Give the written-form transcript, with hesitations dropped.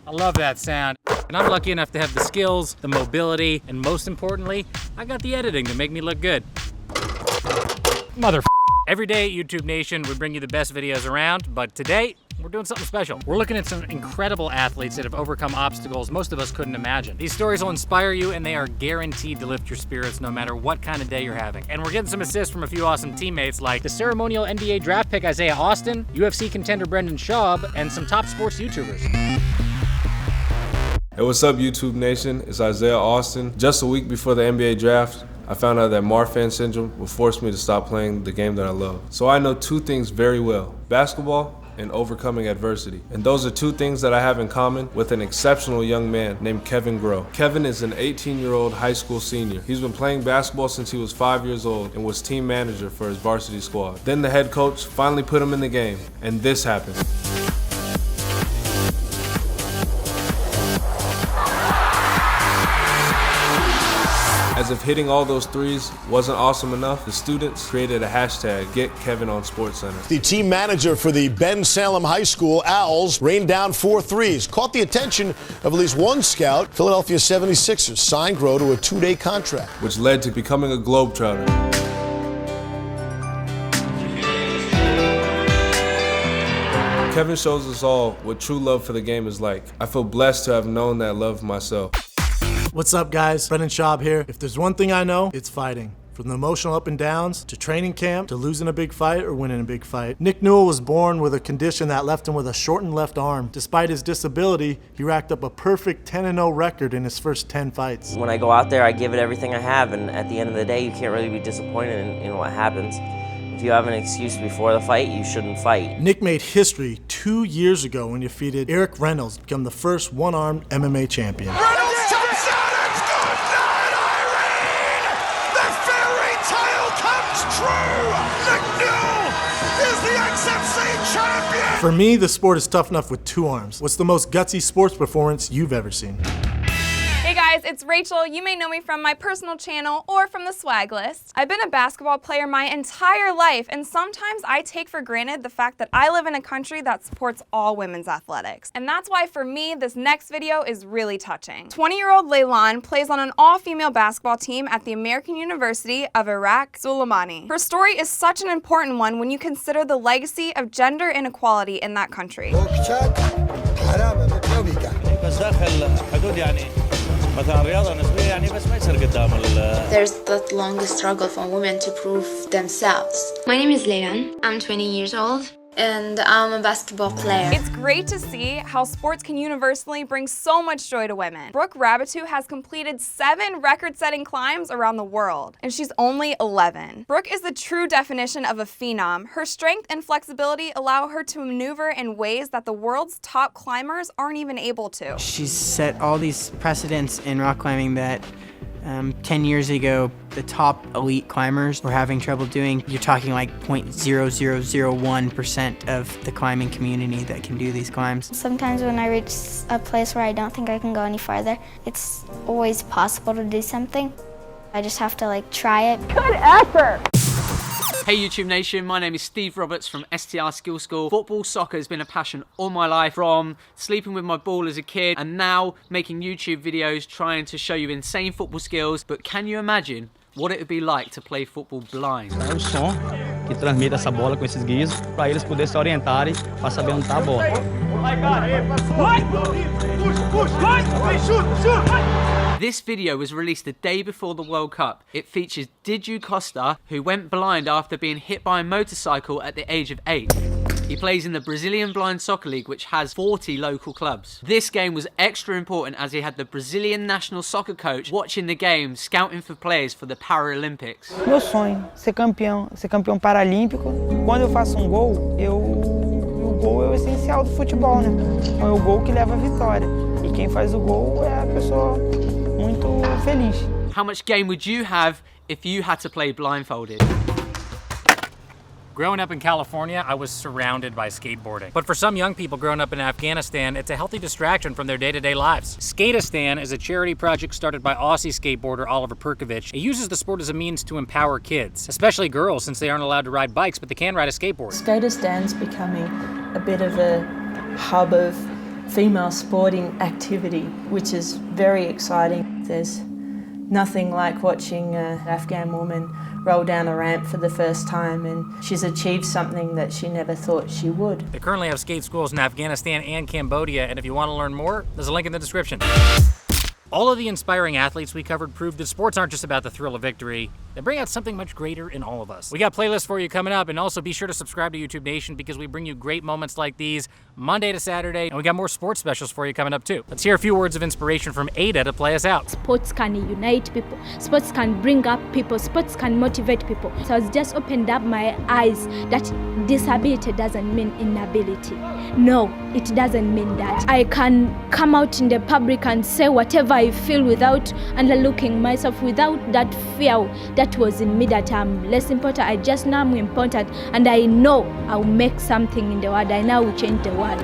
I love that sound. And I'm lucky enough to have the skills, the mobility, and most importantly, I got the editing to make me look good. Mother. Every day at YouTube Nation, we bring you the best videos around, but today, we're doing something special. We're looking at some incredible athletes that have overcome obstacles most of us couldn't imagine. These stories will inspire you and they are guaranteed to lift your spirits no matter what kind of day you're having. And we're getting some assists from a few awesome teammates like the ceremonial NBA draft pick Isaiah Austin, UFC contender Brendan Schaub, and some top sports YouTubers. Hey, what's up YouTube Nation? It's Isaiah Austin. Just a week before the NBA draft, I found out that Marfan syndrome will force me to stop playing the game that I love. So I know two things very well: basketball and overcoming adversity. And those are two things that I have in common with an exceptional young man named Kevin Groh. Kevin is an 18-year-old high school senior. He's been playing basketball since he was 5 years old and was team manager for his varsity squad. Then the head coach finally put him in the game, and this happened. As if hitting all those threes wasn't awesome enough, the students created a hashtag, #GetKevinOnSportsCenter. The team manager for the Ben Salem High School Owls rained down 4 threes, caught the attention of at least one scout. Philadelphia 76ers signed Groh to a 2-day contract, which led to becoming a Globetrotter. Kevin shows us all what true love for the game is like. I feel blessed to have known that love myself. What's up, guys? Brendan Schaub here. If there's one thing I know, it's fighting. From the emotional up and downs, to training camp, to losing a big fight or winning a big fight. Nick Newell was born with a condition that left him with a shortened left arm. Despite his disability, he racked up a perfect 10-0 record in his first 10 fights. When I go out there, I give it everything I have, and at the end of the day, you can't really be disappointed in what happens. If you have an excuse before the fight, you shouldn't fight. Nick made history 2 years ago when he defeated Eric Reynolds to become the first one-armed MMA champion. For me, the sport is tough enough with 2 arms. What's the most gutsy sports performance you've ever seen? Hey guys, it's Rachel. You may know me from my personal channel or from the swag list. I've been a basketball player my entire life, and sometimes I take for granted the fact that I live in a country that supports all women's athletics. And that's why for me, this next video is really touching. 20-year-old Laleh plays on an all-female basketball team at the American University of Iraq, Sulemani. Her story is such an important one when you consider the legacy of gender inequality in that country. There's that long struggle for women to prove themselves. My name is Laleh. I'm 20 years old and I'm a basketball player. It's great to see how sports can universally bring so much joy to women. Brooke Rabbitt has completed 7 record-setting climbs around the world, and she's only 11. Brooke is the true definition of a phenom. Her strength and flexibility allow her to maneuver in ways that the world's top climbers aren't even able to. She's set all these precedents in rock climbing that 10 years ago, the top elite climbers were having trouble doing. You're talking like 0.0001% of the climbing community that can do these climbs. Sometimes when I reach a place where I don't think I can go any farther, it's always possible to do something. I just have to try it. Good effort! Hey YouTube Nation, my name is Steve Roberts from STR Skill School. Football, soccer has been a passion all my life, from sleeping with my ball as a kid and now making YouTube videos trying to show you insane football skills. But can you imagine what it would be like to play football blind? É o som que transmite essa bola com esses guizos para eles poderem se orientarem para saber onde está a bola. This video was released the day before the World Cup. It features Diju Costa, who went blind after being hit by a motorcycle at the age of 8. He plays in the Brazilian Blind Soccer League, which has 40 local clubs. This game was extra important as he had the Brazilian national soccer coach watching the game, scouting for players for the Paralympics. Meu sonho, ser campeão paralímpico. Quando eu faço gol, o gol é o essencial do futebol, né? É o gol que leva a vitória. E quem faz o gol é a pessoa muito feliz. How much game would you have if you had to play blindfolded? Growing up in California, I was surrounded by skateboarding. But for some young people growing up in Afghanistan, it's a healthy distraction from their day-to-day lives. Skateistan is a charity project started by Aussie skateboarder Oliver Perkovic. It uses the sport as a means to empower kids, especially girls, since they aren't allowed to ride bikes, but they can ride a skateboard. Skateistan's becoming a bit of a hub of female sporting activity, which is very exciting. There's nothing like watching an Afghan woman roll down a ramp for the first time, and she's achieved something that she never thought she would. They currently have skate schools in Afghanistan and Cambodia, and if you want to learn more, there's a link in the description. All of the inspiring athletes we covered proved that sports aren't just about the thrill of victory. They bring out something much greater in all of us. We got playlists for you coming up, and also be sure to subscribe to YouTube Nation because we bring you great moments like these Monday to Saturday, and we got more sports specials for you coming up too. Let's hear a few words of inspiration from Ada to play us out. Sports can unite people. Sports can bring up people. Sports can motivate people. So it's just opened up my eyes that disability doesn't mean inability. No, it doesn't mean that. I can come out in the public and say whatever I feel without underlooking myself, without that fear that was in me that I'm less important. I just know I'm important, and I know I'll make something in the world. I know I will change the world.